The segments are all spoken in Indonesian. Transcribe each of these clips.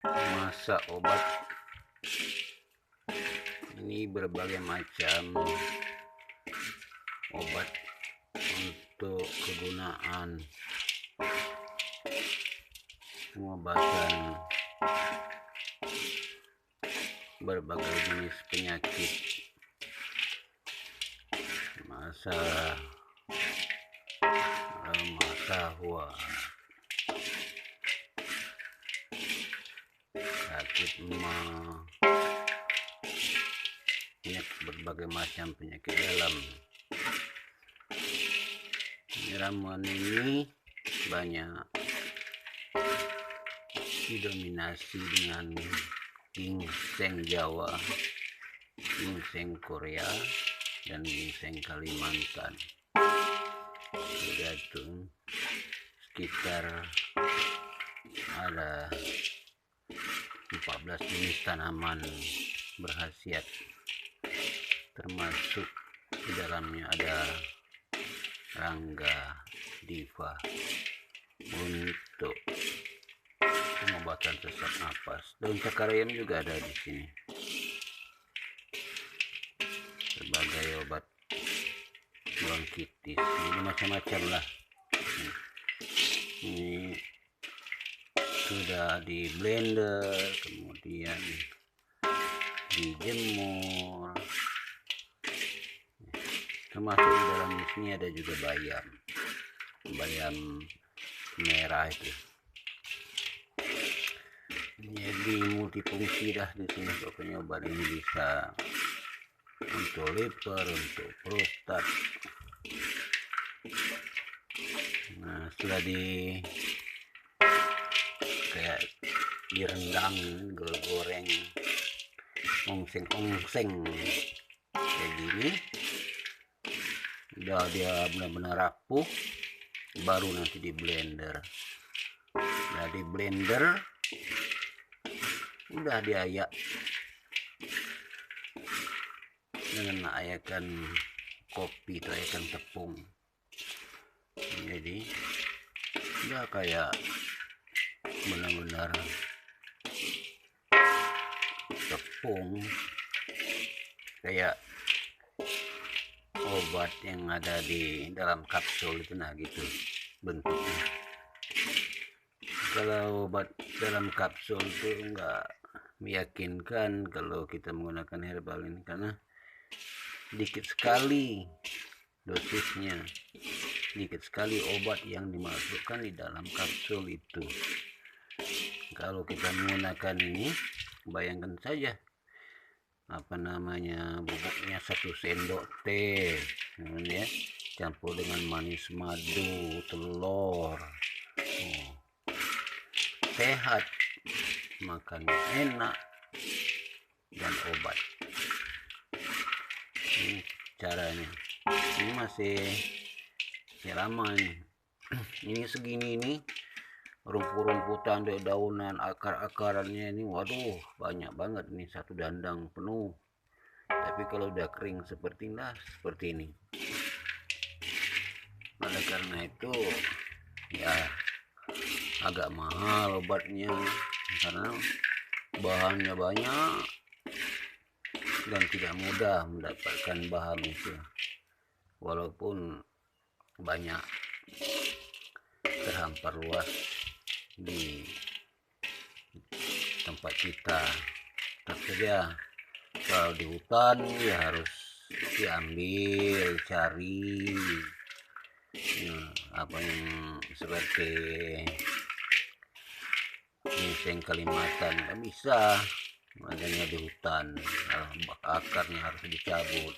Masak obat ini berbagai macam obat untuk kegunaan pengobatan berbagai jenis penyakit, masalah sahwa, sakit mah, berbagai macam penyakit dalam. Ramuan ini banyak didominasi dengan ginseng Jawa, ginseng Korea, dan ginseng Kalimantan. Tergantung sekitar ada 14 jenis tanaman berkhasiat, termasuk di dalamnya ada Rangga Diva untuk pengobatan sesak napas. Daun cakarium juga ada di sini sebagai obat bronkitis. Ini macam-macam lah. Ini sudah di blender, kemudian dijemur, termasuk di dalam sini ada juga bayam merah itu. Jadi multifungsi dah di sini. Pokoknya obat ini bisa untuk liver, untuk prostat. Nah, setelah kayak direndam, goreng, ongseng kayak gini, udah dia benar-benar rapuh, baru nanti di blender. Nah, di blender udah diayak dengan ayakan kopi atau ayakan tepung. Jadi udah kayak benar-benar tepung, kayak obat yang ada di dalam kapsul itu. Nah gitu bentuknya. Kalau obat dalam kapsul itu enggak meyakinkan kalau kita menggunakan herbal ini, karena dikit sekali dosisnya, dikit sekali obat yang dimasukkan di dalam kapsul itu. Kalau kita menggunakan ini, bayangkan saja bubuknya 1 sendok teh ya, campur dengan manis madu, telur. Sehat, makan enak, dan obat. Ini caranya. Ini masih lama ini. Ini segini ini, rumput-rumputan, daunan, akar-akarannya ini, waduh banyak banget nih, satu dandang penuh. Tapi kalau udah kering seperti ini. Oleh karena itu ya agak mahal obatnya, karena bahannya banyak dan tidak mudah mendapatkan bahan itu. Walaupun banyak terhampar luas di tempat kita, tersedia. Kalau di hutan ya harus diambil, cari apa yang seperti ginseng Kalimantan nggak bisa, adanya di hutan. Akarnya harus dicabut,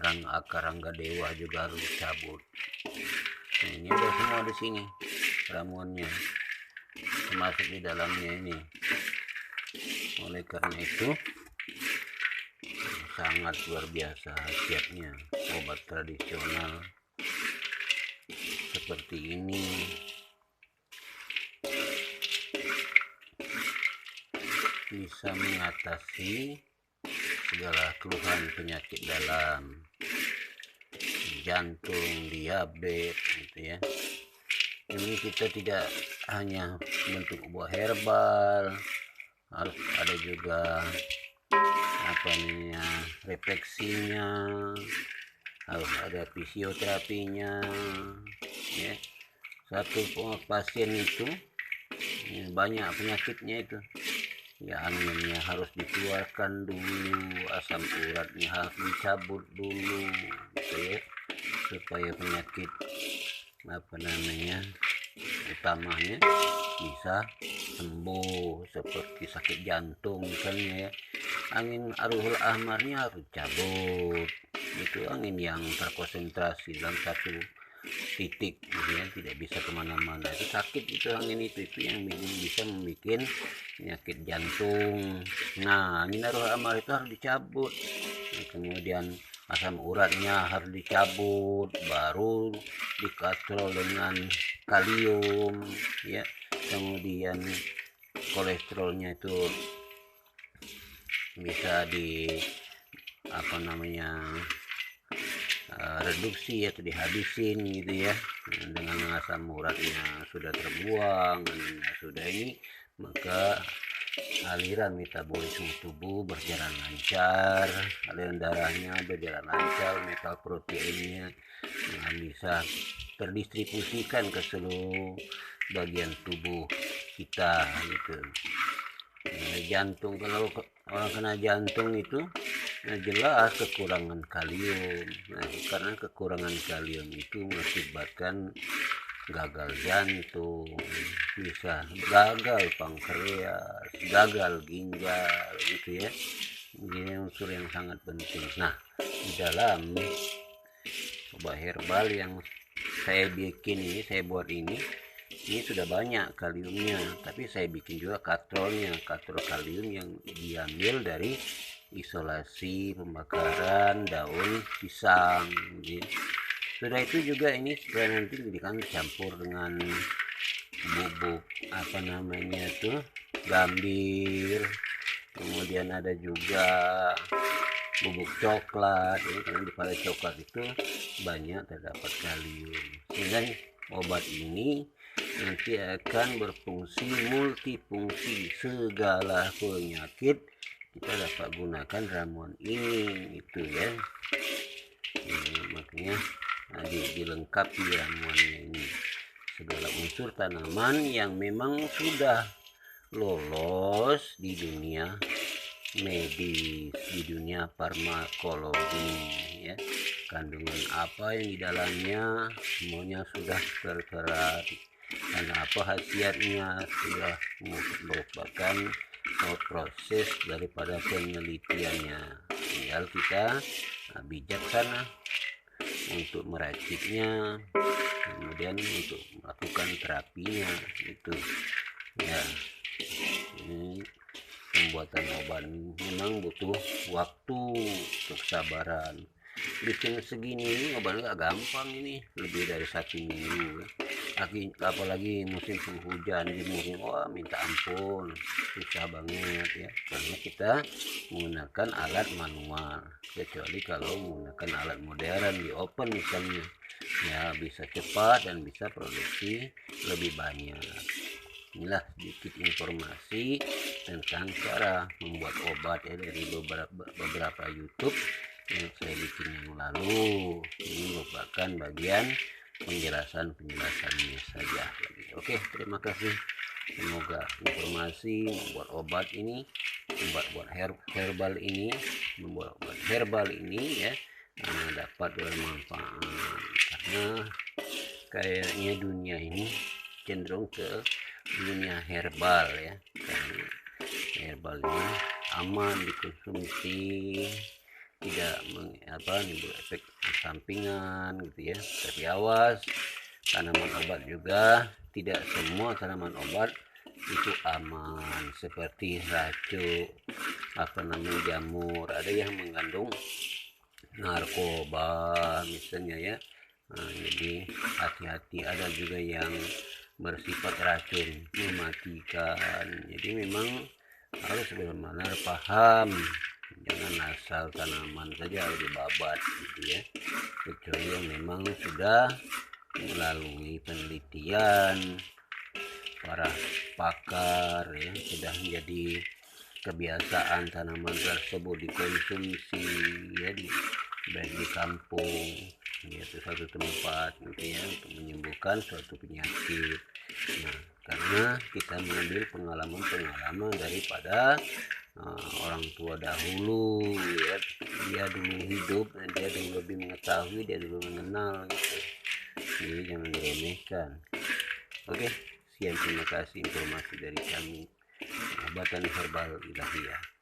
akar Rangga Dewa juga harus dicabut. Nah, ini ada semua di sini ramuannya, termasuk di dalamnya ini. Oleh karena itu sangat luar biasa khasiatnya obat tradisional seperti ini. Bisa mengatasi segala keluhan penyakit dalam, jantung, diabetes gitu ya. Ini kita tidak hanya bentuk buah herbal, harus ada juga apa namanya refleksinya, harus ada fisioterapinya ya. Satu pasien itu banyak penyakitnya itu ya, anginnya harus dikeluarkan dulu, asam uratnya harus dicabut dulu gitu ya, supaya penyakit apa namanya utamanya bisa sembuh. Seperti sakit jantung misalnya ya, angin aruhul ahmarnya harus cabut, itu angin yang terkonsentrasi dalam satu titik gitu ya, tidak bisa kemana-mana, itu sakit itu angin itu yang bisa membuat penyakit jantung. Nah, angin aruhul ahmar itu harus dicabut. Nah, kemudian asam uratnya harus dicabut, baru dikatrol dengan kalium ya. Kemudian kolesterolnya itu bisa di apa namanya reduksi atau dihabisin gitu ya, dengan asam uratnya sudah terbuang, sudah ini, maka aliran metabolisme tubuh berjalan lancar, aliran darahnya berjalan lancar, metal proteinnya bisa terdistribusikan ke seluruh bagian tubuh kita gitu. Jantung, kalau orang kena jantung itu jelas kekurangan kalium. Nah, karena kekurangan kalium itu mengakibatkan gagal jantung, bisa gagal pankreas, gagal ginjal gitu ya. Ini unsur yang sangat penting. Nah, di dalam obat herbal yang saya bikin ini, saya buat ini sudah banyak kaliumnya, tapi saya bikin juga katrolnya, katrol kalium yang diambil dari isolasi pembakaran daun pisang gitu. Sudah itu juga ini supaya nanti dijadikan campur dengan bubuk apa namanya tuh gambir, kemudian ada juga bubuk coklat ya, karena di pada coklat itu banyak terdapat kalium, sehingga obat ini nanti akan berfungsi multifungsi, segala penyakit kita dapat gunakan ramuan ini itu ya. Makanya dilengkapi ramuannya ini segala unsur tanaman yang memang sudah lolos di dunia medis, di dunia farmakologi ya. Kandungan apa yang di dalamnya semuanya sudah tertera, dan apa khasiatnya sudah merupakan proses daripada penelitiannya. Tinggal kita bijaksana untuk meraciknya, kemudian untuk melakukan terapinya itu ya. Ini pembuatan obat memang butuh waktu, kesabaran. Bikin segini obat nggak gampang, ini lebih dari 1 minggu apalagi musim penghujan di musim minta ampun, susah banget ya, karena kita menggunakan alat manual. Kecuali kalau menggunakan alat modern di open misalnya ya, bisa cepat dan bisa produksi lebih banyak. Inilah sedikit informasi tentang cara membuat obat ya, dari beberapa YouTube yang saya bikin yang lalu. Ini merupakan bagian penjelasannya saja. Oke, terima kasih. Semoga informasi membuat obat ini, membuat herbal ini, membuat obat herbal ini ya dapat bermanfaat, karena kayaknya dunia ini cenderung ke dunia herbal ya, karena herbal ini aman dikonsumsi, tidak menimbulkan efek sampingan gitu ya. Tapi awas, tanaman obat juga tidak semua tanaman obat itu aman, seperti racun jamur, ada yang mengandung narkoba misalnya ya. Nah, jadi hati-hati, ada juga yang bersifat racun mematikan. Jadi memang harus benar-benar paham, jangan asal tanaman saja harus dibabat gitu ya, kecuali yang memang sudah melalui penelitian para pakar ya, sudah menjadi kebiasaan tanaman tersebut dikonsumsi ya baik di kampung yaitu satu tempat gitu ya untuk menyembuhkan suatu penyakit. Nah, karena kita mengambil pengalaman daripada orang tua dahulu ya, dia dulu hidup dan dia dulu lebih mengetahui, dia dulu mengenal gitu. Jadi jangan diremehkan. Oke, sekian, terima kasih informasi dari kami Pengobatan Herbal Ilahiyah.